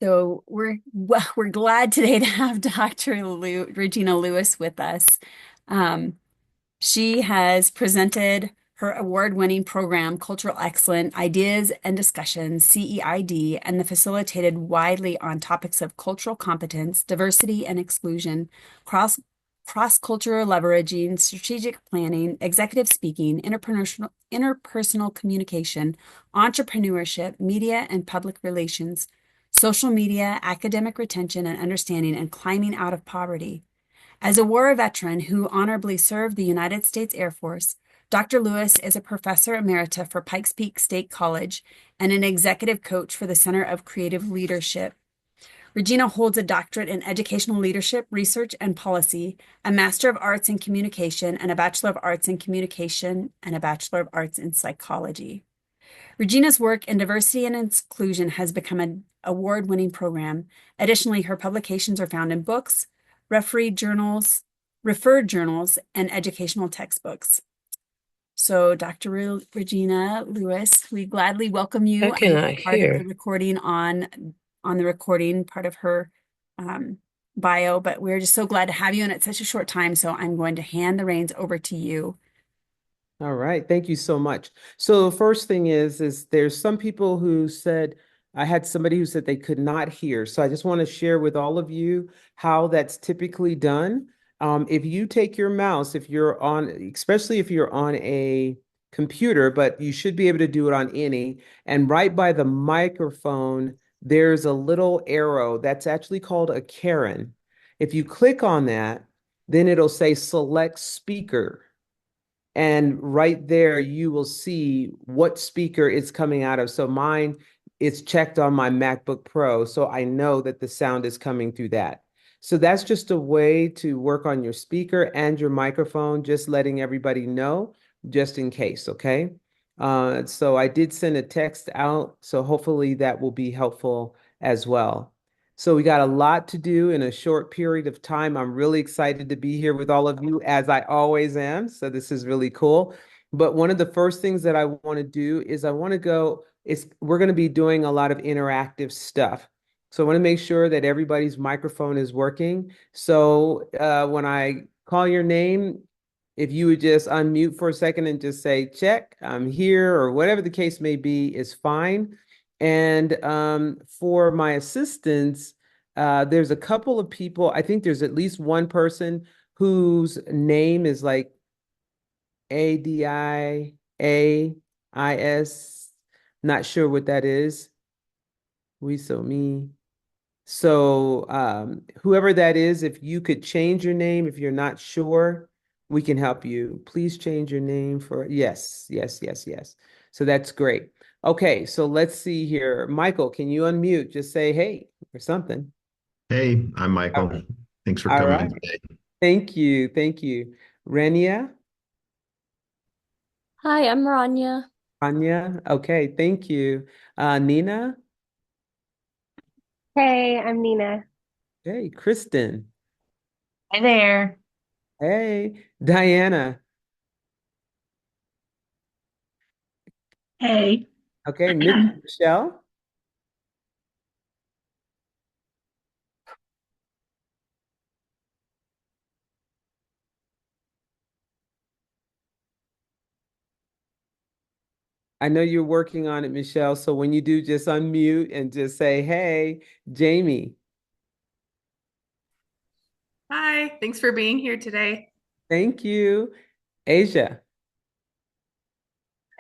So we're glad today to have Regina Lewis with us. Um, she has presented her award-winning program, Cultural Excellence Ideas and Discussions, CEID, and the facilitated widely on topics of cultural competence, diversity and exclusion, cross cross-cultural leveraging, strategic planning, executive speaking, interpersonal communication, entrepreneurship, media and public relations, social media, academic retention and understanding, and climbing out of poverty. As a war veteran who honorably served the United States Air Force, Dr. Lewis is a professor emerita for Pikes Peak State College and an executive coach for the Center of Creative Leadership. Regina holds a doctorate in educational leadership, research, and policy, a Master of Arts in Communication, and a Bachelor of Arts in Communication, and a Bachelor of Arts in Psychology. Regina's work in diversity and inclusion has become an award-winning program. Additionally, her publications are found in books, refereed journals, referred journals, and educational textbooks. So, Regina Lewis, we gladly welcome How you. can I'm I part of the hear? recording on the recording part of her um, bio, but we're just so glad to have you, and it's such a short time. So, I'm going to hand the reins over to you. All right, thank you so much. So the first thing is there's some people who said I had somebody who said they could not hear. So I just want to share with all of you how that's typically done. If you take your mouse, if you're on, especially if you're on a computer, but you should be able to do it on any, and right by the microphone, there's a little arrow that's actually called a Karen. If you click on that, then it'll say select speaker. And right there, you will see what speaker it's coming out of. So mine, it's checked on my MacBook Pro. So I know that the sound is coming through that. So that's just a way to work on your speaker and your microphone, just letting everybody know, just in case, okay? So I did send a text out. So hopefully that will be helpful as well. So we got a lot to do in a short period of time. I'm really excited to be here with all of you, as I always am. So this is really cool. But one of the first things that I want to do is we're going to be doing a lot of interactive stuff. So I want to make sure that everybody's microphone is working. So when I call your name, if you would just unmute for a second and just say, check, I'm here, or whatever the case may be, is fine. And for my assistants, there's a couple of people, I think there's at least one person whose name is like Adiais. Not sure what that is. We so me. So whoever that is, if you could change your name, if you're not sure, we can help you. Please change your name for yes, yes, yes, yes. So that's great. Okay, so let's see here. Michael, can you unmute? Just say hey or something. Hey, I'm Uh, Michael. Thanks for All coming right. in today. Thank you. Thank you. Renia, Hi, I'm Rania. Anya. Okay, thank you. Nina. Hey, I'm Nina. Hey, Kristen. Hi there. Hey, Diana. Hey. Okay, Michelle. I know you're working on it, Michelle. So when you do, just unmute and just say, hey, Jamie. Hi, thanks for being here today. Thank you. Asia.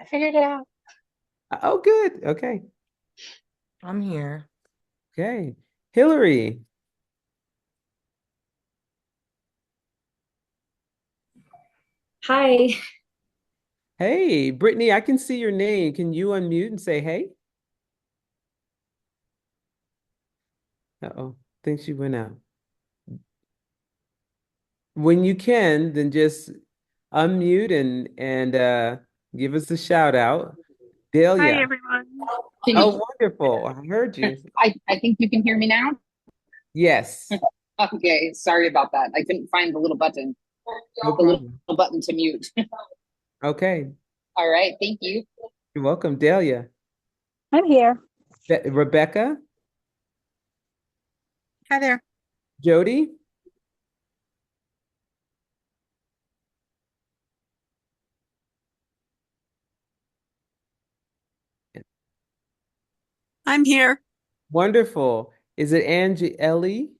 I figured it out. Oh, good. Okay. I'm here. Okay. Hillary. Hi. Hey, Brittany, I can see your name. Can you unmute and say, hey? Uh-oh. Think she went out. When you can, then just unmute and give us a shout out. Hi, Delia. everyone. Can Oh, you, wonderful. I heard you. I think you can hear me now. Yes. Okay, sorry about that. I couldn't find the little button, No the little problem. button to mute. Okay. All right, thank you. You're welcome, Delia. I'm here. Rebecca. Hi there. Jody? I'm here. Wonderful. Is it Angie Ellie?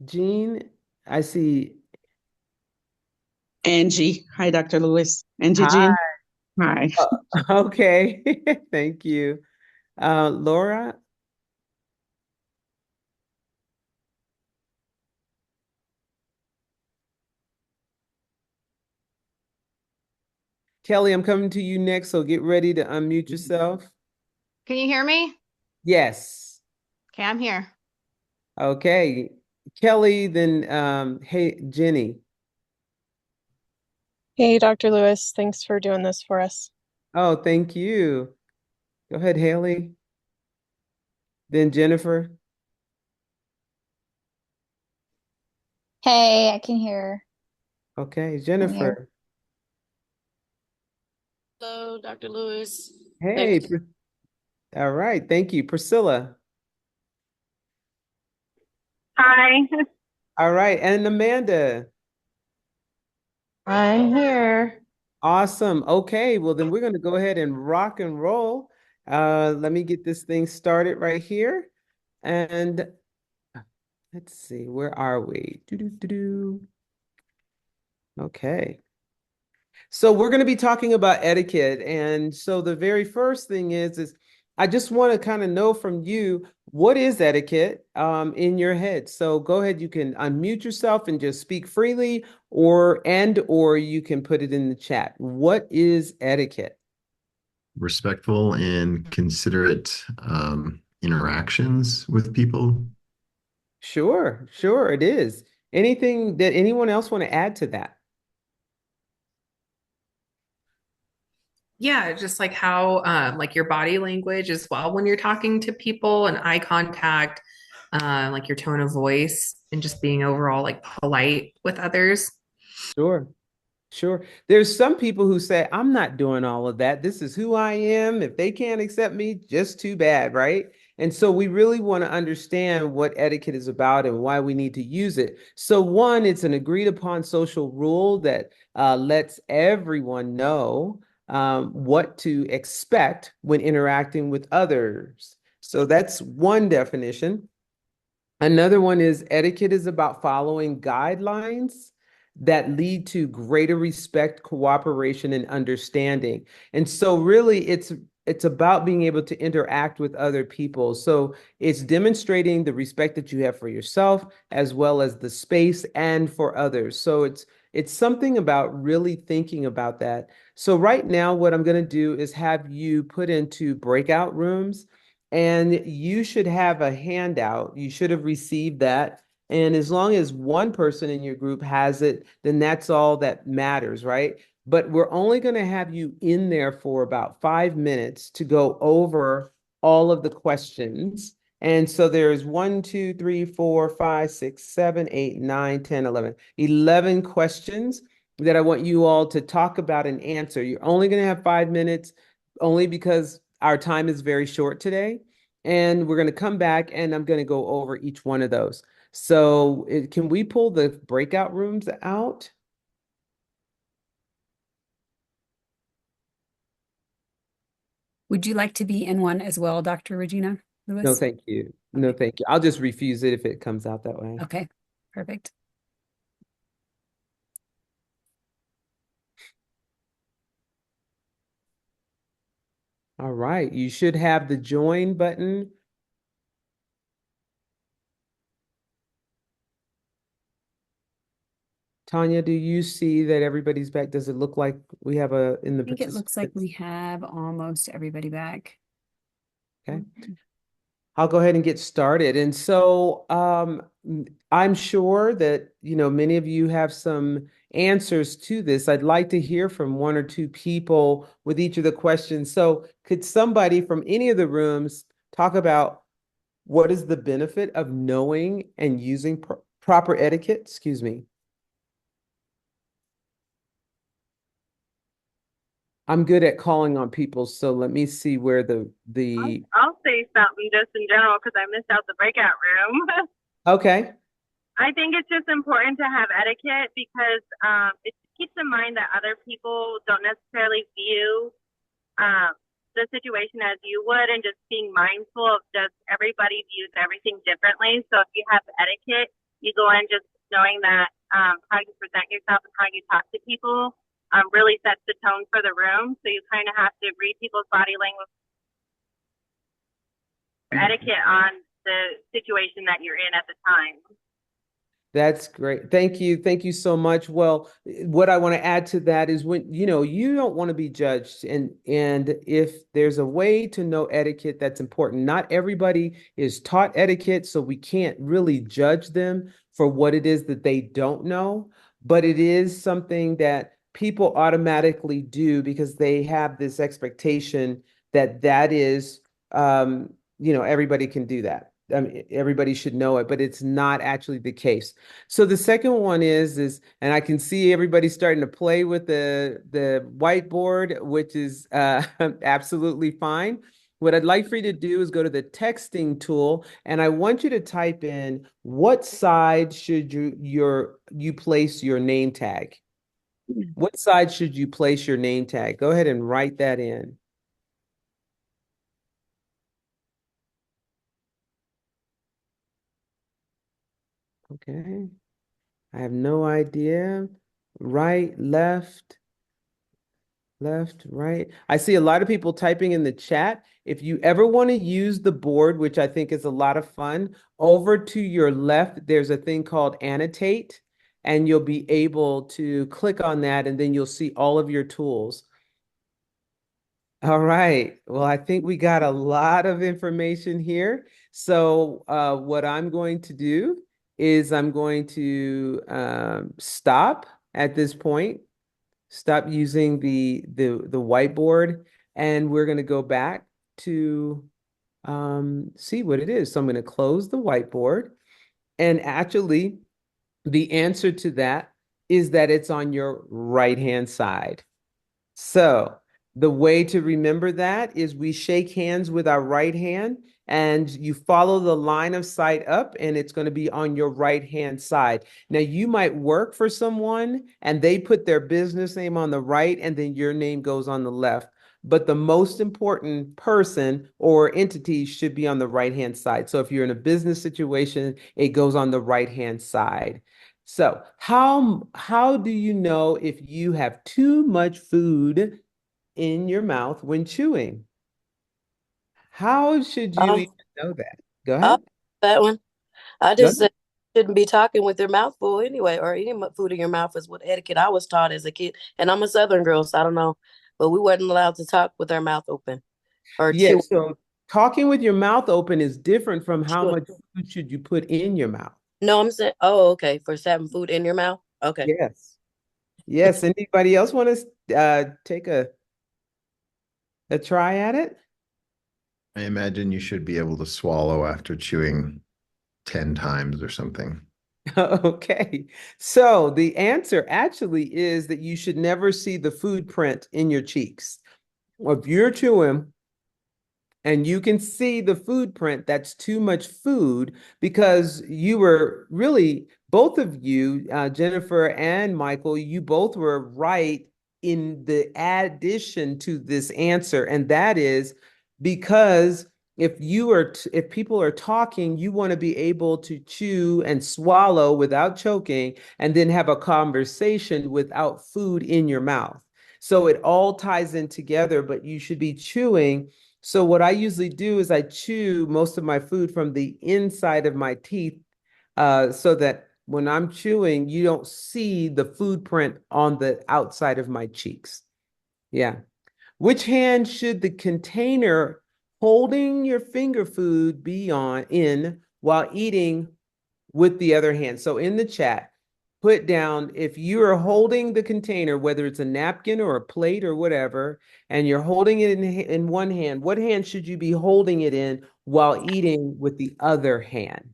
Jean? I see. Angie. Hi, Dr. Lewis. Angie Hi. Jean. Hi. Okay. Thank you. Laura? Kelly, I'm coming to you next, so get ready to unmute yourself. Can you hear me? Yes. Okay, I'm here. Okay. Kelly, then hey, Jenny. Hey, Dr. Lewis. Thanks for doing this for us. Oh, thank you. Go ahead, Haley. Then Jennifer. Hey, I can hear. Okay, I'm here. Jennifer. Hello, Dr. Lewis. Hey, all right, thank you. Priscilla. Hi. All right, and Amanda. I'm here. Awesome. Okay, well then we're going to go ahead and rock and roll. Let me get this thing started right here. And let's see, where are we? Doo-doo-doo-doo. Okay. So we're going to be talking about etiquette. And so the very first thing is I just want to kind of know from you, what is etiquette in your head? So go ahead, you can unmute yourself and just speak freely, or you can put it in the chat. What is etiquette? Respectful and considerate interactions with people. Sure, sure, it is. Anything that anyone else want to add to that? Yeah, just like how like your body language as well when you're talking to people and eye contact, like your tone of voice and just being overall like polite with others. Sure. Sure. There's some people who say, I'm not doing all of that. This is who I am. If they can't accept me, just too bad, right? And so we really want to understand what etiquette is about and why we need to use it. So, one, it's an agreed upon social rule that lets everyone know what to expect when interacting with others. So, that's one definition. Another one is etiquette is about following guidelines that lead to greater respect, cooperation, and understanding. And so really it's about being able to interact with other people. So it's demonstrating the respect that you have for yourself as well as the space and for others. So it's something about really thinking about that. So right now what I'm going to do is have you put into breakout rooms and you should have a handout. You should have received that. And as long as one person in your group has it, then that's all that matters, right? But we're only going to have you in there for about 5 minutes to go over all of the questions. And so there's 1, 2, 3, 4, 5, 6, 7, 8, 9, 10, 11, 11 questions that I want you all to talk about and answer. You're only going to have 5 minutes, only because our time is very short today. And we're going to come back and I'm going to go over each one of those. So can we pull the breakout rooms out? Would you like to be in one as well, Dr. Regina No, Lewis? thank you. No, Okay. thank you. I'll just refuse it if it comes out that way. Okay, perfect. All right. You should have the join button. Tanya, do you see that everybody's back? Does it look like we have in the I think it looks like we participants? have almost everybody back. Okay. I'll go ahead and get started. And so I'm sure that, many of you have some answers to this. I'd like to hear from one or two people with each of the questions. So could somebody from any of the rooms talk about what is the benefit of knowing and using proper etiquette? Excuse me. I'm good at calling on people, so let me see where the I'll say something just in general because I missed out the breakout room. okay. I think it's just important to have etiquette because it keeps in mind that other people don't necessarily view the situation as you would, and just being mindful of just everybody views everything differently. So if you have etiquette, you go in just knowing that how you present yourself and how you talk to people really sets the tone for the room. So you kind of have to read people's body language, etiquette on the situation that you're in at the time. That's great. Thank you. Thank you so much. Well, what I want to add to that is when, you don't want to be judged. And if there's a way to know etiquette, that's important. Not everybody is taught etiquette, so we can't really judge them for what it is that they don't know. But it is something that people automatically do because they have this expectation that that is, everybody can do that. I mean, everybody should know it, but it's not actually the case. So the second one and I can see everybody starting to play with the whiteboard, which is absolutely fine. What I'd like for you to do is go to the texting tool, and I want you to type in what side should you place your name tag? What side should you place your name tag? Go ahead and write that in. Okay. I have no idea. Right, left. Left, right. I see a lot of people typing in the chat. If you ever want to use the board, which I think is a lot of fun, over to your left, there's a thing called annotate, and you'll be able to click on that, and then you'll see all of your tools. All right. Well, I think we got a lot of information here. So what I'm going to do is I'm going to stop at this point. Stop using the whiteboard, and we're going to go back to see what it is. So I'm going to close the whiteboard, and actually the answer to that is that it's on your right hand side. So the way to remember that is we shake hands with our right hand and you follow the line of sight up, and it's going to be on your right hand side. Now, you might work for someone and they put their business name on the right and then your name goes on the left. But the most important person or entity should be on the right hand side. So if you're in a business situation, it goes on the right hand side. So how do you know if you have too much food in your mouth when chewing? How should you even know that? Go I'll ahead. that one. I Go just said you shouldn't be talking with your mouth full anyway, or any food in your mouth is what etiquette I was taught as a kid. And I'm a Southern girl, so I don't know, but we wasn't allowed to talk with our mouth open or Yeah, chew. so talking with your mouth open is different from how Chewing. much food should you put in your mouth. No, I'm saying, oh, okay, for having food in your mouth. Okay. Yes. Yes. Anybody else want to take a try at it? I imagine you should be able to swallow after chewing 10 times or something. Okay. So the answer actually is that you should never see the food print in your cheeks. If you're chewing and you can see the food print, that's too much food because you were really, both of you, Jennifer and Michael, you both were right in the addition to this answer. And that is because if people are talking, you want to be able to chew and swallow without choking and then have a conversation without food in your mouth. So it all ties in together, but you should be chewing. So what I usually do is I chew most of my food from the inside of my teeth, so that when I'm chewing, you don't see the food print on the outside of my cheeks. Yeah. Which hand should the container holding your finger food be in while eating with the other hand? So in the chat, put down if you are holding the container, whether it's a napkin or a plate or whatever, and you're holding it in one hand, what hand should you be holding it in while eating with the other hand?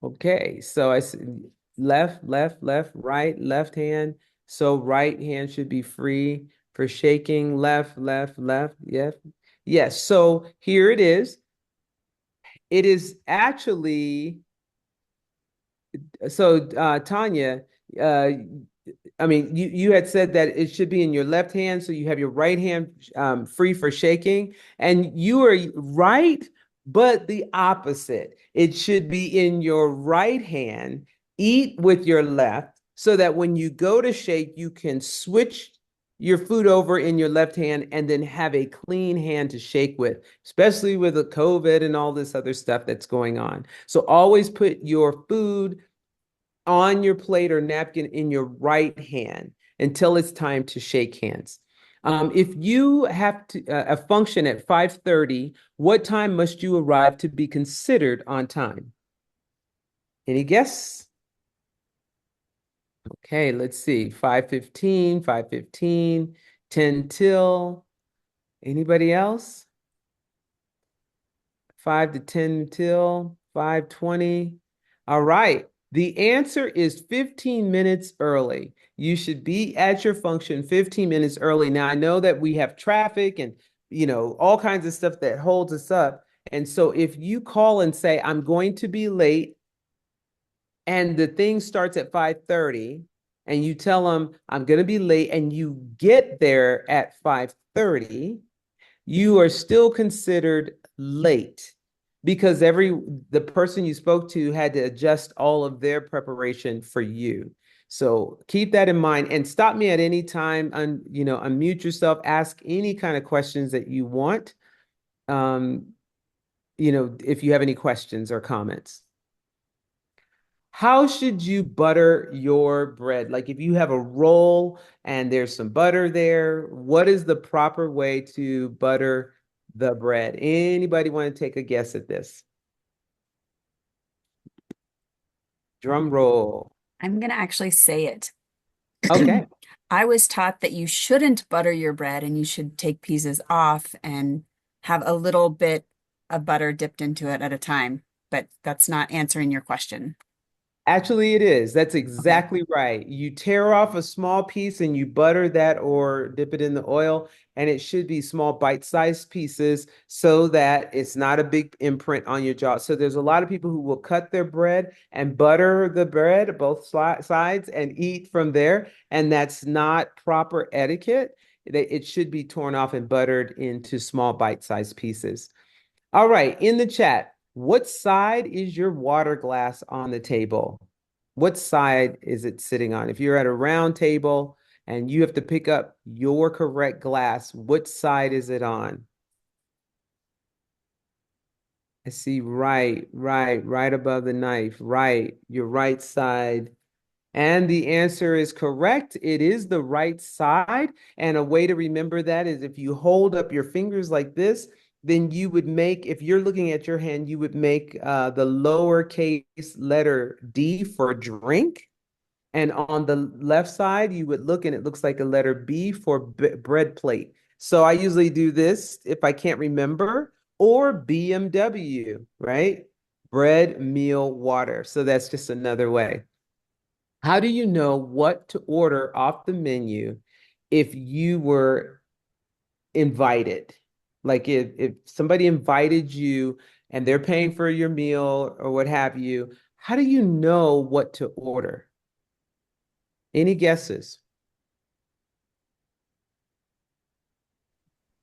Okay, so I see left, left, left, right, left hand. So right hand should be free. for shaking. Left, left, left. Yes. Yes. So here it is. It is actually, so Tanya, uh, I mean, you had said that it should be in your left hand, so you have your right hand free for shaking, and you are right, but the opposite. It should be in your right hand, eat with your left, so that when you go to shake, you can switch your food over in your left hand and then have a clean hand to shake with, especially with the COVID and all this other stuff that's going on. So always put your food on your plate or napkin in your right hand until it's time to shake hands. If you have to a function at 5:30, what time must you arrive to be considered on time? Any guess? Okay, let's see. 5:15, 5:15, 10 till. Anybody else? 5 to 10 till, 5:20. All right. The answer is 15 minutes early. You should be at your function 15 minutes early. Now, I know that we have traffic and, all kinds of stuff that holds us up. And so if you call and say, I'm going to be late, and the thing starts at 5:30, and you tell them, I'm going to be late, and you get there at 5:30, you are still considered late because the person you spoke to had to adjust all of their preparation for you. So keep that in mind and stop me at any time. Unmute yourself, ask any kind of questions that you want. If you have any questions or comments. How should you butter your bread? Like if you have a roll and there's some butter there, what is the proper way to butter the bread? Anybody want to take a guess at this? Drum roll. I'm going to actually say it. Okay. I was taught that you shouldn't butter your bread and you should take pieces off and have a little bit of butter dipped into it at a time, but that's not answering your question. Actually, it is. That's exactly right. You tear off a small piece and you butter that or dip it in the oil, and it should be small bite-sized pieces so that it's not a big imprint on your jaw. So there's a lot of people who will cut their bread and butter the bread, both sides, and eat from there, and that's not proper etiquette. It should be torn off and buttered into small bite-sized pieces. All right, in the chat, what side is your water glass on the table? What side is it sitting on? If you're at a round table and you have to pick up your correct glass, what side is it on? I see right above the knife, right, your right side. And the answer is correct. It is the right side. And a way to remember that is if you hold up your fingers like this, then you would make, if you're looking at your hand, you would make the lowercase letter D for drink. And on the left side, you would look and it looks like a letter B for bread plate. So I usually do this if I can't remember, or BMW, right? Bread, meal, water. So that's just another way. How do you know what to order off the menu if you were invited? Like if somebody invited you and they're paying for your meal or what have you, how do you know what to order? Any guesses?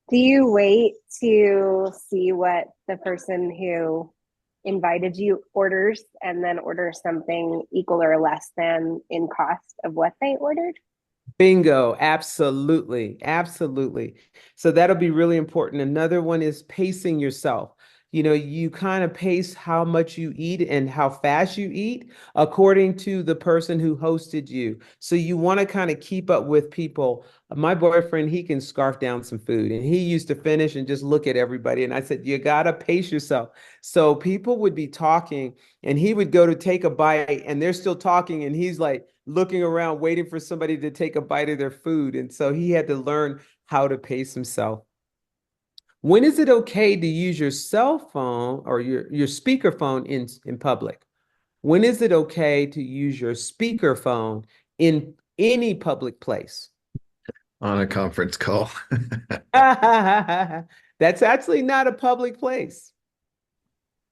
Do you wait to see what the person who invited you orders and then order something equal or less than in cost of what they ordered? Bingo. Absolutely. Absolutely. So that'll be really important. Another one is pacing yourself. You kind of pace how much you eat and how fast you eat according to the person who hosted you. So you want to kind of keep up with people. My boyfriend, he can scarf down some food and he used to finish and just look at everybody. And I said, you got to pace yourself. So people would be talking and he would go to take a bite and they're still talking and he's like looking around waiting for somebody to take a bite of their food. And so he had to learn how to pace himself. When is it okay to use your cell phone or your speaker phone in public? When is it okay to use your speaker phone in any public place? on a conference call. That's actually not a public place.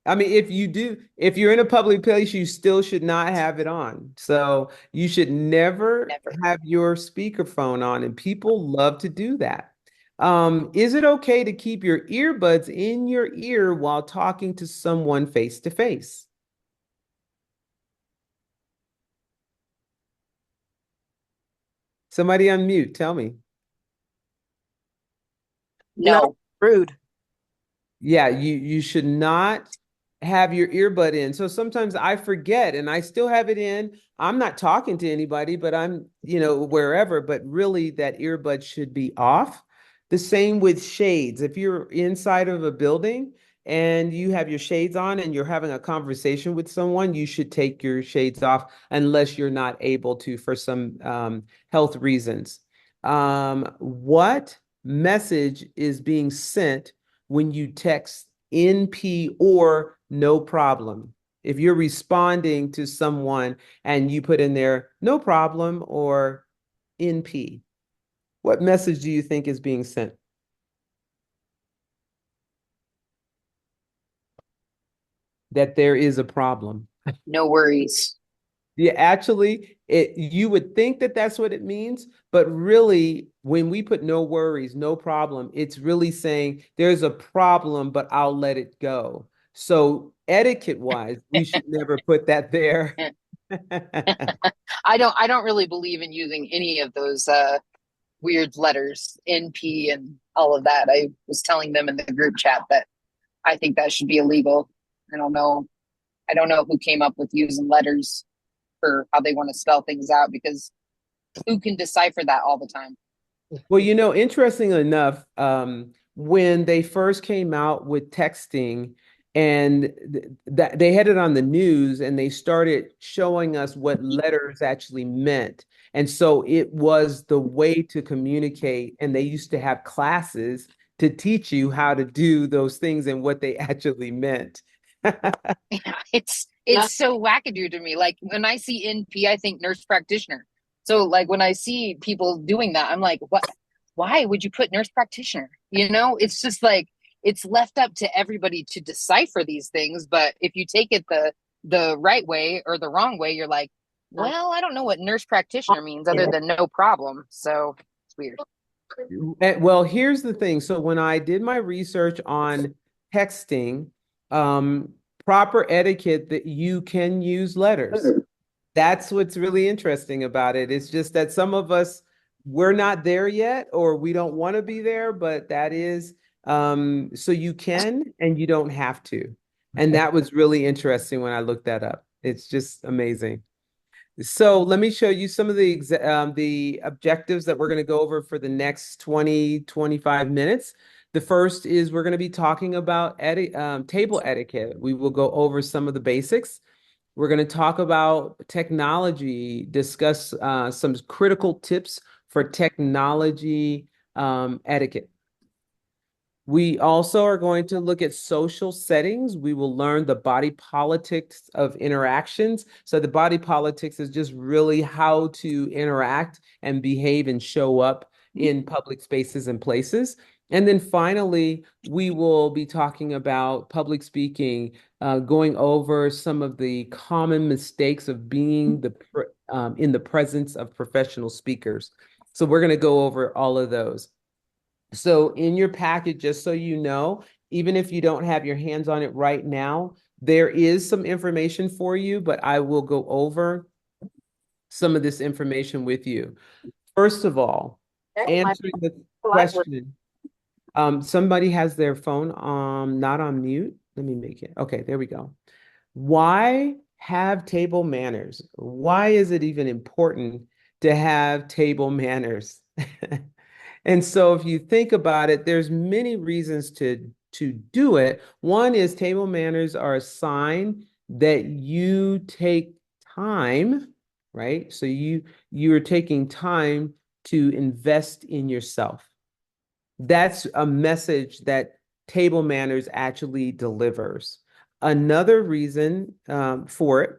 I mean, if you're in a public place, you still should not have it on. So you should never have your speakerphone on, and people love to do that. Is it okay to keep your earbuds in your ear while talking to someone face to face? Somebody unmute, tell me. No, rude. Yeah, you should not have your earbud in. So sometimes I forget and I still have it in. I'm not talking to anybody, but I'm, wherever, but really that earbud should be off. The same with shades. If you're inside of a building and you have your shades on and you're having a conversation with someone, you should take your shades off unless you're not able to for some health reasons. What message is being sent when you text NP or no problem? If you're responding to someone and you put in there no problem or NP, what message do you think is being sent? That there is a problem. No worries. Yeah, actually, you would think that that's what it means, but really, when we put no worries, no problem, it's really saying there's a problem, but I'll let it go. So etiquette-wise, we should never put that there. I don't really believe in using any of those weird letters, NP and all of that. I was telling them in the group chat that I think that should be illegal. I don't know. I don't know who came up with using letters for how they want to spell things out, because who can decipher that all the time? Well, interesting enough, when they first came out with texting and that they had it on the news and they started showing us what letters actually meant. And so it was the way to communicate. And they used to have classes to teach you how to do those things and what they actually meant. Yeah, it's so wackadoo to me. Like when I see NP, I think nurse practitioner. So like when I see people doing that, I'm like, what? Why would you put nurse practitioner? It's just like it's left up to everybody to decipher these things. But if you take it the right way or the wrong way, you're like, well, I don't know what nurse practitioner means other than no problem. So it's weird. Well, here's the thing. So when I did my research on texting, proper etiquette that you can use letters. That's what's really interesting about it. It's just that some of us, we're not there yet, or we don't want to be there, but that is, so you can and you don't have to. And that was really interesting when I looked that up. It's just amazing. So let me show you some of the objectives that we're going to go over for the next 25 minutes. The first is we're going to be talking about table etiquette. We will go over some of the basics. We're going to talk about technology, discuss some critical tips for technology etiquette. We also are going to look at social settings. We will learn the body politics of interactions. So the body politics is just really how to interact and behave and show up in public spaces and places. And then finally, we will be talking about public speaking, going over some of the common mistakes of being in the presence of professional speakers. So we're going to go over all of those. So in your packet, just so you know, even if you don't have your hands on it right now, there is some information for you, but I will go over some of this information with you. First of all, answering the question. Somebody has their phone not on mute. Let me make it. Okay, there we go. Why have table manners? Why is it even important to have table manners? And so if you think about it, there's many reasons to do it. One is table manners are a sign that you take time, right? So you're taking time to invest in yourself. That's a message that table manners actually delivers. Another reason for it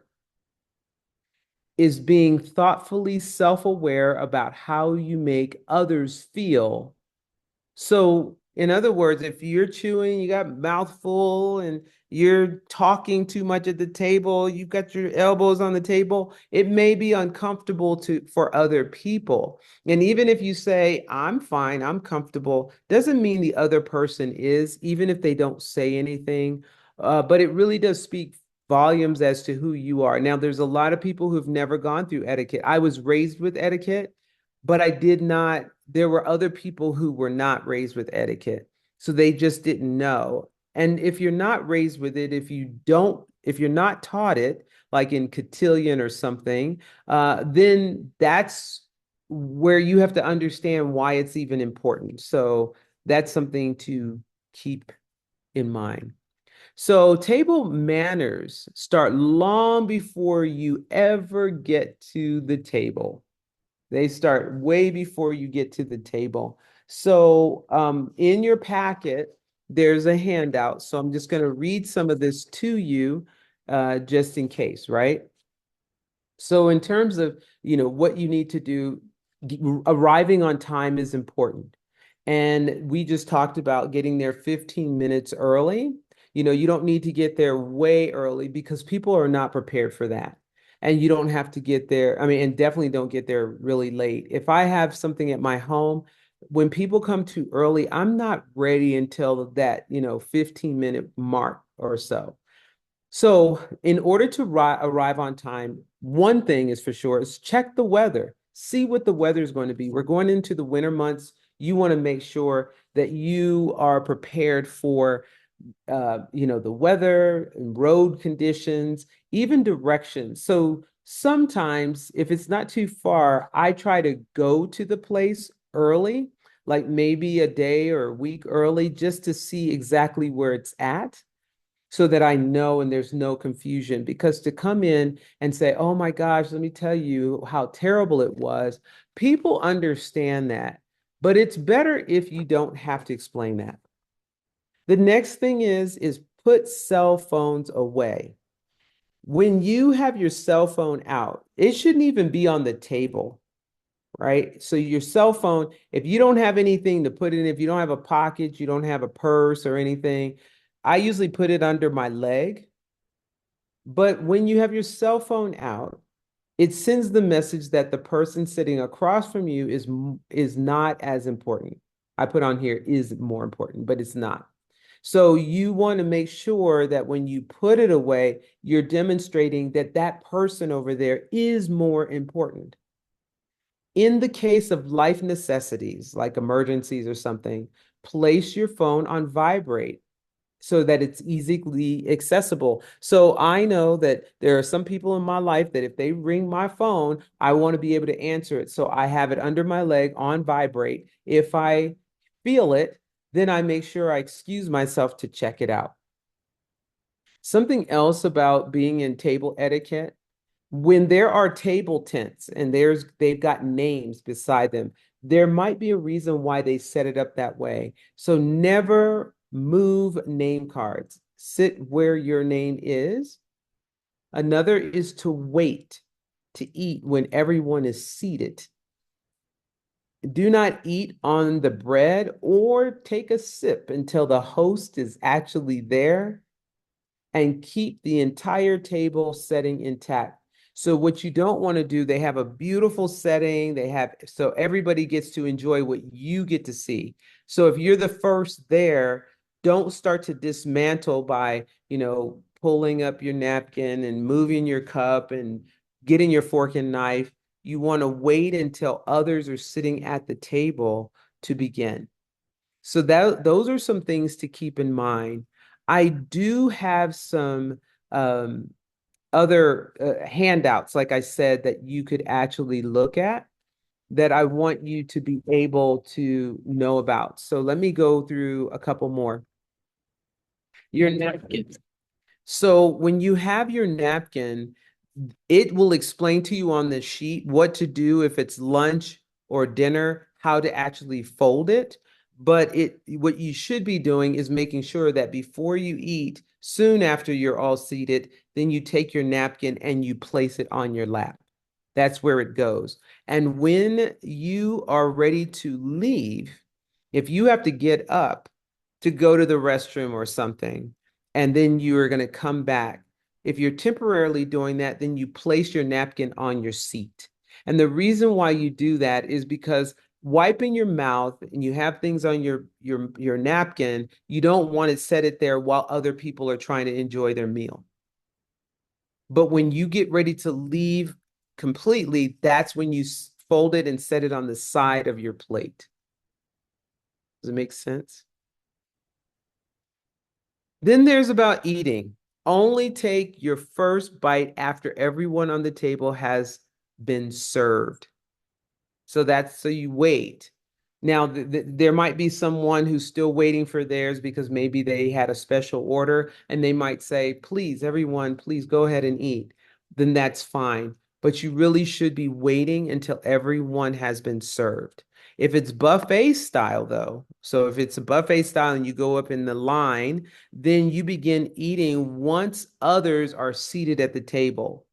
is being thoughtfully self-aware about how you make others feel. So, in other words, if you're chewing, you got mouthful and you're talking too much at the table, you've got your elbows on the table, it may be uncomfortable for other people. And even if you say, I'm fine, I'm comfortable, doesn't mean the other person is, even if they don't say anything. But it really does speak volumes as to who you are. Now, there's a lot of people who've never gone through etiquette. I was raised with etiquette, but I did not, there were other people who were not raised with etiquette. So they just didn't know. And if you're not raised with it, if you're not taught it, like in cotillion or something, then that's where you have to understand why it's even important. So that's something to keep in mind. So table manners start long before you ever get to the table. They start way before you get to the table. So in your packet, there's a handout. So I'm just going to read some of this to you just in case, right? So in terms of, what you need to do, arriving on time is important. And we just talked about getting there 15 minutes early. You don't need to get there way early because people are not prepared for that. And you don't have to get there. I mean, and definitely don't get there really late. If I have something at my home, when people come too early, I'm not ready until that, 15-minute mark or so. So, in order to arrive on time, one thing is for sure is check the weather. See what the weather is going to be. We're going into the winter months. You want to make sure that you are prepared for, the weather and road conditions, even directions. So sometimes, if it's not too far, I try to go to the place early, like maybe a day or a week early, just to see exactly where it's at so that I know and there's no confusion. Because to come in and say, oh my gosh, let me tell you how terrible it was, people understand that. But it's better if you don't have to explain that. The next thing is put cell phones away. When you have your cell phone out, it shouldn't even be on the table, right? So your cell phone, if you don't have anything to put in, if you don't have a pocket, you don't have a purse or anything, I usually put it under my leg. But when you have your cell phone out, it sends the message that the person sitting across from you is not as important. I put on here is more important, but it's not. So you want to make sure that when you put it away, you're demonstrating that that person over there is more important. In the case of life necessities, like emergencies or something, place your phone on vibrate so that it's easily accessible. So I know that there are some people in my life that if they ring my phone, I want to be able to answer it. So I have it under my leg on vibrate. If I feel it, then I make sure I excuse myself to check it out. Something else about being in table etiquette, when there are table tents and they've got names beside them, there might be a reason why they set it up that way. So never move name cards. Sit where your name is. Another is to wait to eat when everyone is seated. Do not eat on the bread or take a sip until the host is actually there, and keep the entire table setting intact. So what you don't want to do, they have a beautiful setting. So everybody gets to enjoy what you get to see. So if you're the first there, don't start to dismantle by, pulling up your napkin and moving your cup and getting your fork and knife. You want to wait until others are sitting at the table to begin. So those are some things to keep in mind. I do have some other handouts, like I said, that you could actually look at that I want you to be able to know about. So let me go through a couple more. Your napkins. So when you have your napkin, it will explain to you on the sheet what to do if it's lunch or dinner, how to actually fold it. But what you should be doing is making sure that before you eat, soon after you're all seated, then you take your napkin and you place it on your lap. That's where it goes. And when you are ready to leave, if you have to get up to go to the restroom or something, and then you are going to come back, if you're temporarily doing that, then you place your napkin on your seat. And the reason why you do that is because wiping your mouth and you have things on your napkin, you don't want to set it there while other people are trying to enjoy their meal. But when you get ready to leave completely, that's when you fold it and set it on the side of your plate. Does it make sense? Then there's about eating. Only take your first bite after everyone on the table has been served. So you wait. Now, there might be someone who's still waiting for theirs because maybe they had a special order and they might say, please, everyone, please go ahead and eat. Then that's fine. But you really should be waiting until everyone has been served. If it's buffet style, though, so if it's a buffet style and you go up in the line, then you begin eating once others are seated at the table.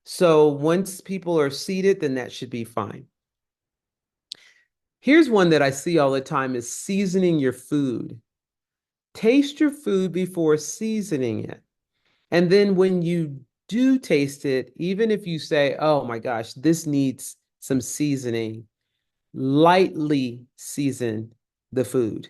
So once people are seated, then that should be fine. Here's one that I see all the time is seasoning your food. Taste your food before seasoning it. And then when you do taste it, even if you say, oh my gosh, this needs some seasoning, lightly season the food.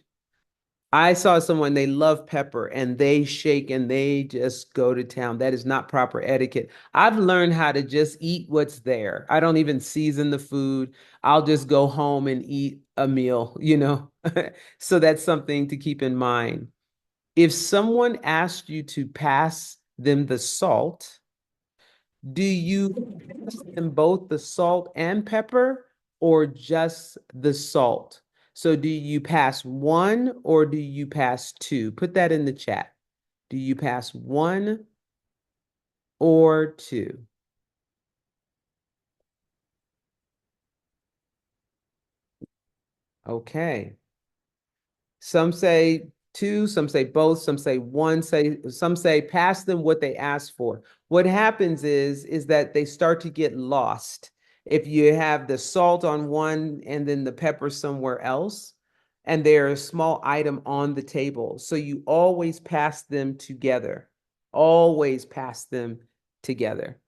I saw someone, they love pepper and they shake and they just go to town. That is not proper etiquette. I've learned how to just eat what's there. I don't even season the food. I'll just go home and eat a meal, you know? So that's something to keep in mind. If someone asked you to pass them the salt, do you pass them both the salt and pepper or just the salt? So do you pass one or do you pass two? Put that in the chat. Do you pass one or two? Okay. Some say two, some say both, some say one, some say pass them what they asked for. What happens is that they start to get lost. If you have the salt on one and then the pepper somewhere else, and they're a small item on the table. So you always pass them together. Always pass them together.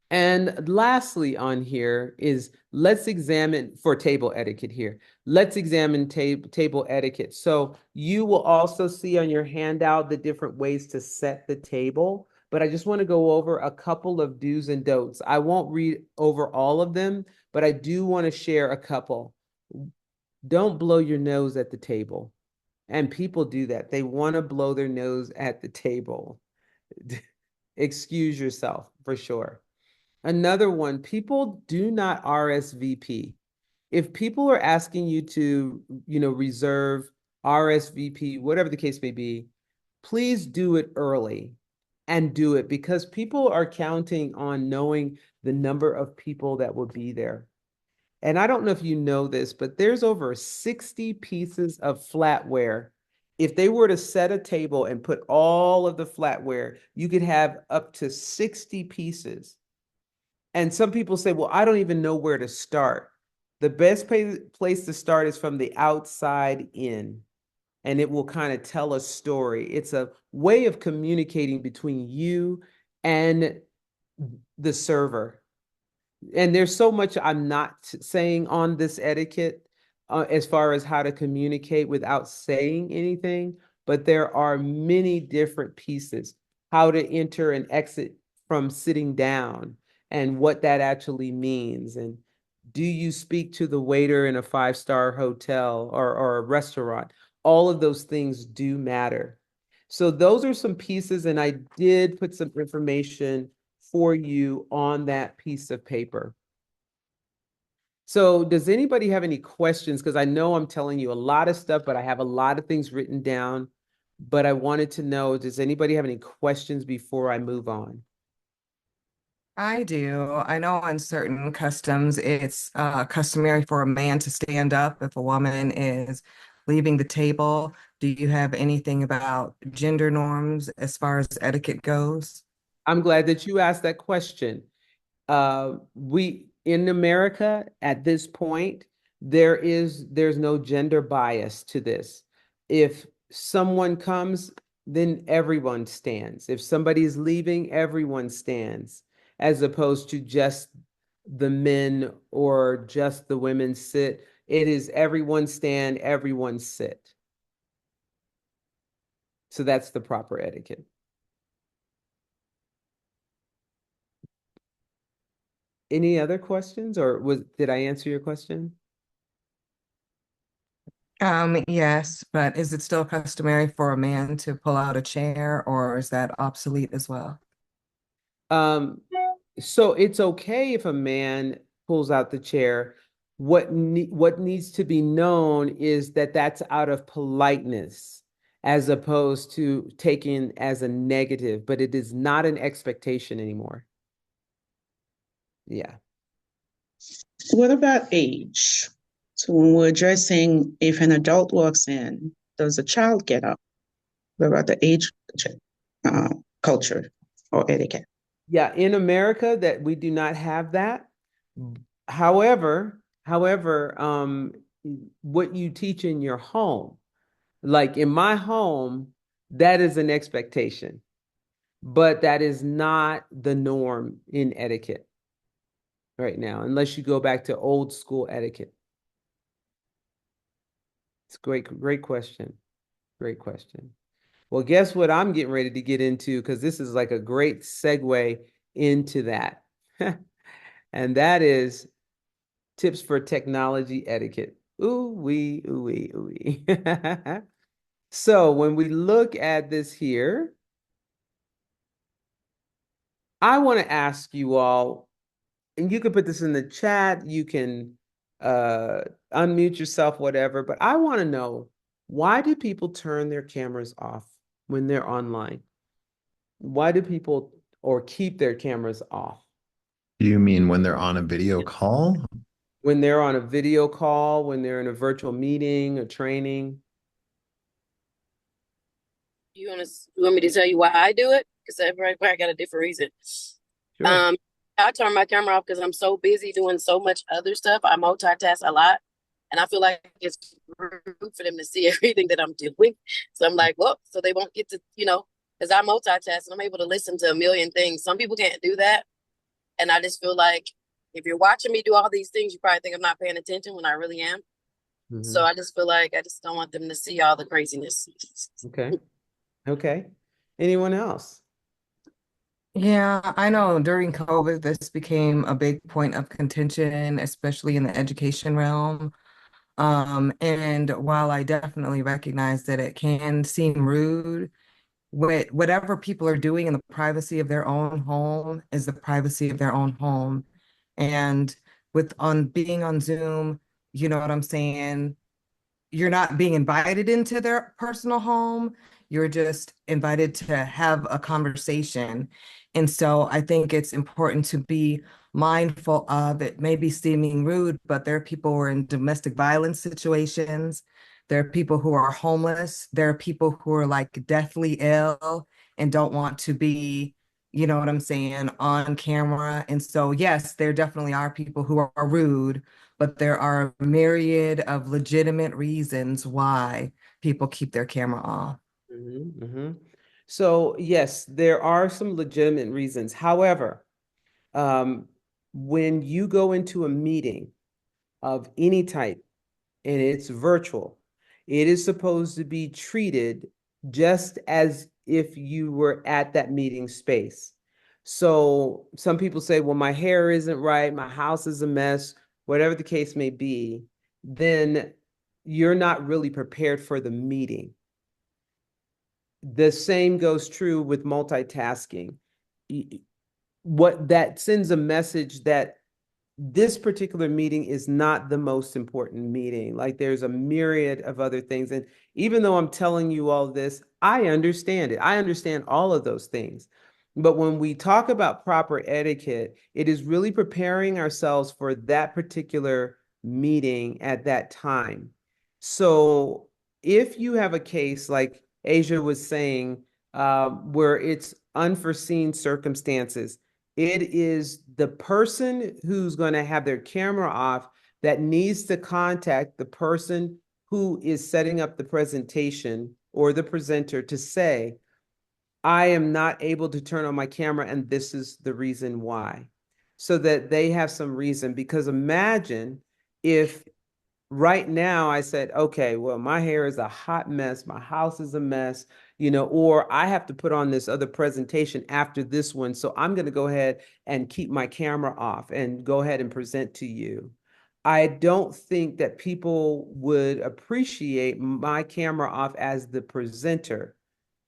And lastly on here is let's examine for table etiquette here. Let's examine table etiquette. So you will also see on your handout the different ways to set the table, but I just want to go over a couple of do's and don'ts. I won't read over all of them, but I do want to share a couple. Don't blow your nose at the table. And people do that. They want to blow their nose at the table. Excuse yourself for sure. Another one, people do not RSVP. If people are asking you to, reserve RSVP, whatever the case may be, please do it early and do it because people are counting on knowing the number of people that will be there. And I don't know if you know this, but there's over 60 pieces of flatware. If they were to set a table and put all of the flatware, you could have up to 60 pieces. And some people say, well, I don't even know where to start. The best place to start is from the outside in, and it will kind of tell a story. It's a way of communicating between you and the server. And there's so much I'm not saying on this etiquette as far as how to communicate without saying anything, but there are many different pieces, how to enter and exit from sitting down and what that actually means. And do you speak to the waiter in a five-star hotel or a restaurant? All of those things do matter. So those are some pieces, and I did put some information for you on that piece of paper. So does anybody have any questions? Because I know I'm telling you a lot of stuff, but I have a lot of things written down. But I wanted to know, does anybody have any questions before I move on? I do. I know in certain customs, it's customary for a man to stand up if a woman is leaving the table. Do you have anything about gender norms as far as etiquette goes? I'm glad that you asked that question. We in America at this point, there's no gender bias to this. If someone comes, then everyone stands. If somebody is leaving, everyone stands, as opposed to just the men or just the women sit. It is everyone stand, everyone sit. So that's the proper etiquette. Any other questions, or did I answer your question? Yes, but is it still customary for a man to pull out a chair, or is that obsolete as well? So it's okay if a man pulls out the chair. What needs to be known is that that's out of politeness as opposed to taken as a negative, but it is not an expectation anymore. Yeah. What about age? So when we're addressing if an adult walks in, does a child get up? What about the age culture or etiquette? Yeah, in America that we do not have that. However, what you teach in your home, like in my home, that is an expectation, but that is not the norm in etiquette right now, unless you go back to old school etiquette. It's a great question. Great question. Well, guess what I'm getting ready to get into, because this is like a great segue into that. And that is tips for technology etiquette. Ooh wee, ooh wee, ooh wee. So when we look at this here, I want to ask you all, and you can put this in the chat, you can uh unmute yourself, whatever, but I want to know, why do people turn their cameras off when they're online? Why do people or keep their cameras off? Do you mean when they're on a video call? When they're on a video call, when they're in a virtual meeting, a training? You want me to tell you why I do it? Because everybody got a different reason. Sure. I turn my camera off because I'm so busy doing so much other stuff. I multitask a lot, and I feel like it's rude for them to see everything that I'm doing. So I'm like, well, so they won't get to, because I multitask and I'm able to listen to a million things. Some people can't do that, and I just feel like if you're watching me do all these things, you probably think I'm not paying attention when I really am. So I just feel like I just don't want them to see all the craziness. Okay. Okay. Anyone else? Yeah, I know during COVID, this became a big point of contention, especially in the education realm. And while I definitely recognize that it can seem rude, whatever people are doing in the privacy of their own home is the privacy of their own home. And with on being on Zoom, you know what I'm saying? You're not being invited into their personal home. You're just invited to have a conversation. And so I think it's important to be mindful of it, maybe seeming rude, but there are people who are in domestic violence situations. There are people who are homeless. There are people who are like deathly ill and don't want to be, you know what I'm saying, on camera. And so, yes, there definitely are people who are rude, but there are a myriad of legitimate reasons why people keep their camera off. So yes, there are some legitimate reasons. However, when you go into a meeting of any type and it's virtual, it is supposed to be treated just as if you were at that meeting space. So some people say, well, my hair isn't right, my house is a mess, whatever the case may be, then you're not really prepared for the meeting. The same goes true with multitasking. What that sends a message that this particular meeting is not the most important meeting. Like there's a myriad of other things. And even though I'm telling you all this, I understand it. I understand all of those things. But when we talk about proper etiquette, it is really preparing ourselves for that particular meeting at that time. So if you have a case like Asia was saying, where it's unforeseen circumstances, It is the person who's going to have their camera off that needs to contact the person who is setting up the presentation or the presenter to say, I am not able to turn on my camera, and this is the reason why. So that they have some reason. Because imagine if right now I said, okay, well, my hair is a hot mess, my house is a mess, or I have to put on this other presentation after this one. So I'm going to go ahead and keep my camera off and go ahead and present to you. I don't think that people would appreciate my camera off as the presenter,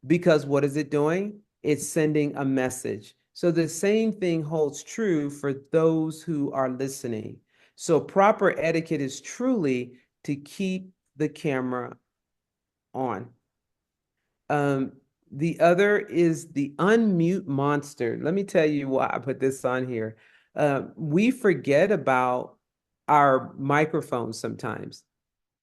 because what is it doing? It's sending a message. So the same thing holds true for those who are listening. So proper etiquette is truly to keep the camera on. The other is the unmute monster. Let me tell you why I put this on here. We forget about our microphones sometimes,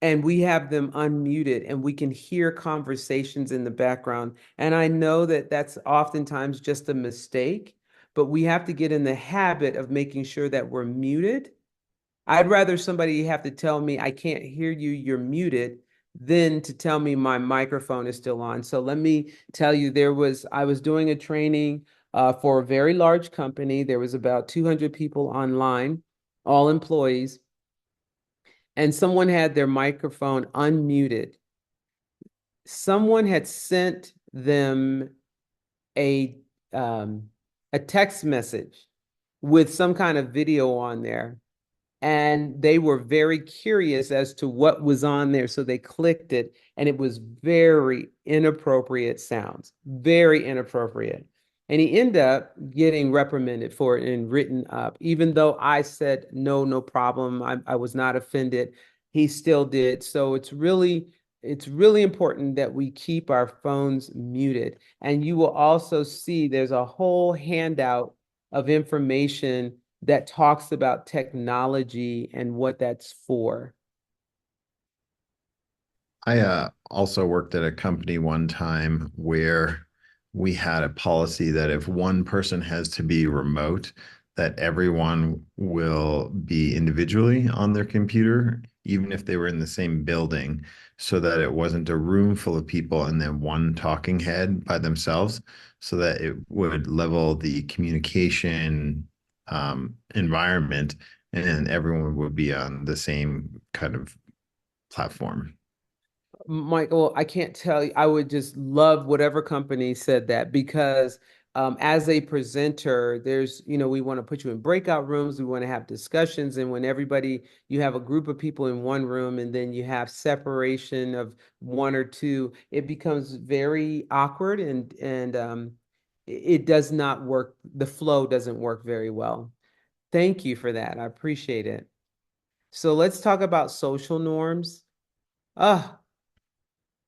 and we have them unmuted, and we can hear conversations in the background. And I know that that's oftentimes just a mistake, but we have to get in the habit of making sure that we're muted. I'd rather somebody have to tell me, I can't hear you, you're muted, than to tell me my microphone is still on. So let me tell you, I was doing a training for a very large company. There was about 200 people online, all employees, and someone had their microphone unmuted. Someone had sent them a a text message with some kind of video on there, and they were very curious as to what was on there. So they clicked it, and it was very inappropriate sounds, very inappropriate. And he ended up getting reprimanded for it and written up. Even though I said, no, no problem, I was not offended, he still did. So it's really important that we keep our phones muted. And you will also see there's a whole handout of information that talks about technology and what that's for. I also worked at a company one time where we had a policy that if one person has to be remote, that everyone will be individually on their computer, even if they were in the same building, so that it wasn't a room full of people and then one talking head by themselves, so that it would level the communication environment, and then everyone would be on the same kind of platform. Michael, I can't tell you, I would just love whatever company said that, because as a presenter, we want to put you in breakout rooms, we want to have discussions, and when you have a group of people in one room and then you have separation of one or two, it becomes very awkward, and it does not work. The flow doesn't work very well. Thank you for that. I appreciate it. So let's talk about social norms. Ah,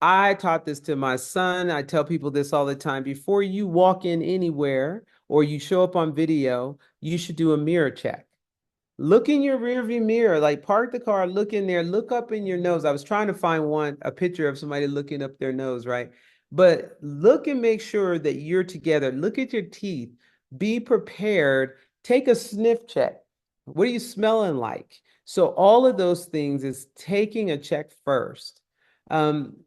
I taught this to my son. I tell people this all the time. Before you walk in anywhere or you show up on video, you should do a mirror check. Look in your rearview mirror, like park the car, look in there, look up in your nose. I was trying to find a picture of somebody looking up their nose, right? But look and make sure that you're together. Look at your teeth. Be prepared. Take a sniff check. What are you smelling like? So all of those things is taking a check first.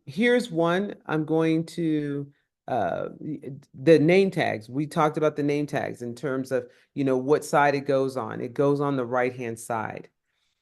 Here's one. I'm going to the name tags. We talked about the name tags in terms of, what side it goes on. It goes on the right-hand side.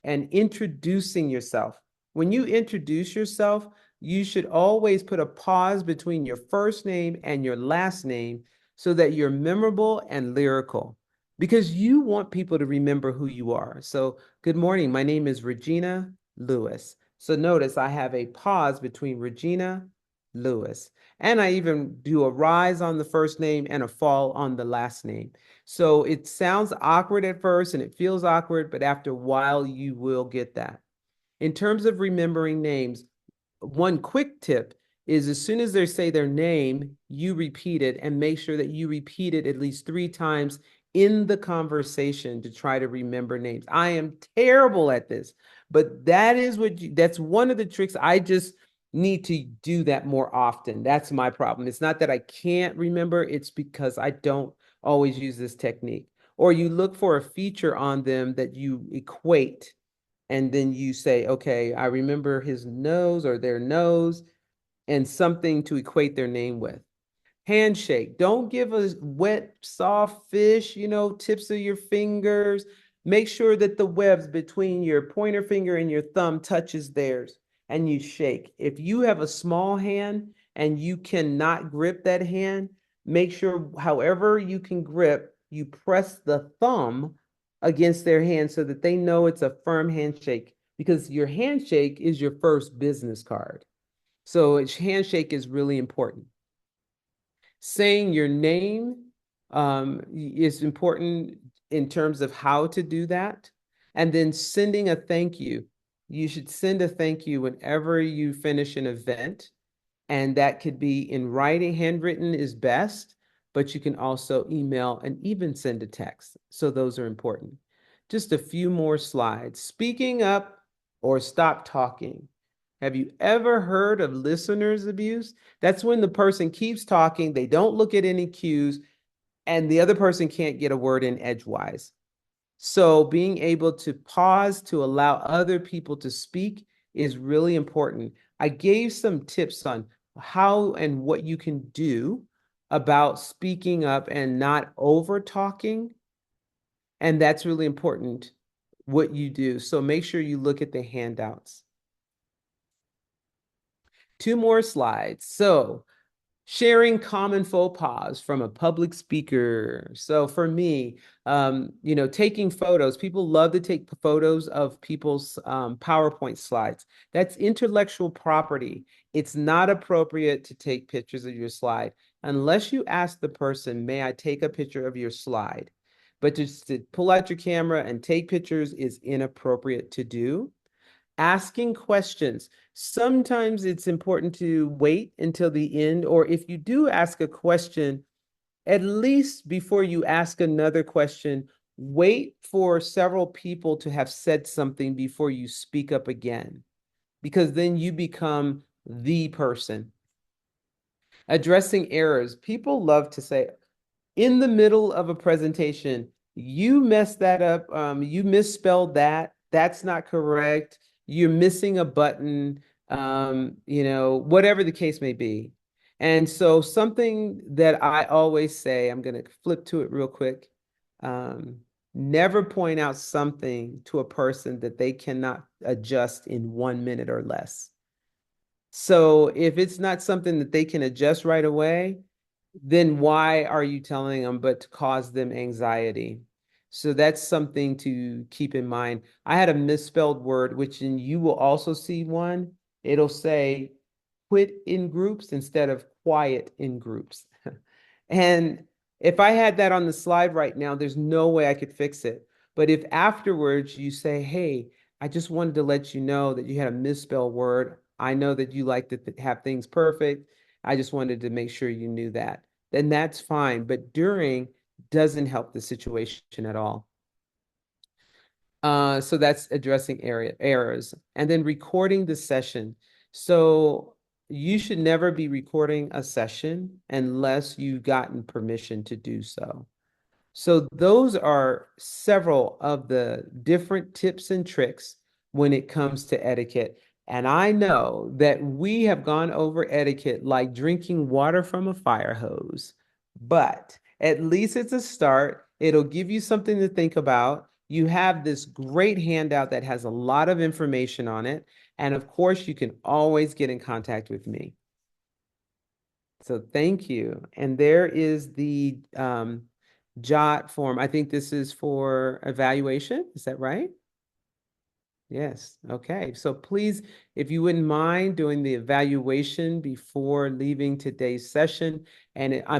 And introducing yourself. When you introduce yourself, you should always put a pause between your first name and your last name so that you're memorable and lyrical, because you want people to remember who you are. So, good morning. My name is Regina Lewis. So notice I have a pause between Regina Lewis. And I even do a rise on the first name and a fall on the last name. So it sounds awkward at first and it feels awkward, but after a while, you will get that. In terms of remembering names, one quick tip is as soon as they say their name, you repeat it, and make sure that you repeat it at least 3 times in the conversation to try to remember names. I am terrible at this, but that's one of the tricks. I just need to do that more often. That's my problem. It's not that I can't remember, it's because I don't always use this technique. or you look for a feature on them that you equate, and then you say, okay, I remember his nose or their nose, and something to equate their name with. Handshake. Don't give a wet, soft fish, tips of your fingers. Make sure that the webs between your pointer finger and your thumb touches theirs, and you shake. If you have a small hand and you cannot grip that hand, make sure however you can grip, you press the thumb against their hand so that they know it's a firm handshake, because your handshake is your first business card. So handshake is really important. Saying your name is important in terms of how to do that. And then sending a thank you. You should send a thank you whenever you finish an event. And that could be in writing. Handwritten is best, but you can also email and even send a text. So those are important. Just a few more slides. Speaking up or stop talking. Have you ever heard of listener's abuse? That's when the person keeps talking, they don't look at any cues, and the other person can't get a word in edgewise. So being able to pause to allow other people to speak is really important. I gave some tips on how and what you can do about speaking up and not over talking. And that's really important, what you do. So make sure you look at the handouts. 2 more slides. So sharing common faux pas from a public speaker. So for me, taking photos, people love to take photos of people's PowerPoint slides. That's intellectual property. It's not appropriate to take pictures of your slide unless you ask the person, may I take a picture of your slide? But just to pull out your camera and take pictures is inappropriate to do. Asking questions. Sometimes it's important to wait until the end, or if you do ask a question, at least before you ask another question, wait for several people to have said something before you speak up again, because then you become the person. Addressing errors. People love to say, in the middle of a presentation, you messed that up. You misspelled that. That's not correct. You're missing a button, whatever the case may be. And so something that I always say, I'm going to flip to it real quick. Never point out something to a person that they cannot adjust in 1 minute or less. So if it's not something that they can adjust right away, then why are you telling them but to cause them anxiety? So that's something to keep in mind. I had a misspelled word, which you will also see one. It'll say quit in groups instead of quiet in groups. And if I had that on the slide right now, there's no way I could fix it. But if afterwards you say, hey, I just wanted to let you know that you had a misspelled word. I know that you like to have things perfect. I just wanted to make sure you knew that. Then that's fine. But during doesn't help the situation at all. So that's addressing errors. And then recording the session. So you should never be recording a session unless you've gotten permission to do so. So those are several of the different tips and tricks when it comes to etiquette. And I know that we have gone over etiquette like drinking water from a fire hose, but at least it's a start. It'll give you something to think about. You have this great handout that has a lot of information on it. And of course, you can always get in contact with me. So thank you. And there is the JOT form. I think this is for evaluation. Is that right? Yes. Okay. So please, if you wouldn't mind doing the evaluation before leaving today's session, and I'm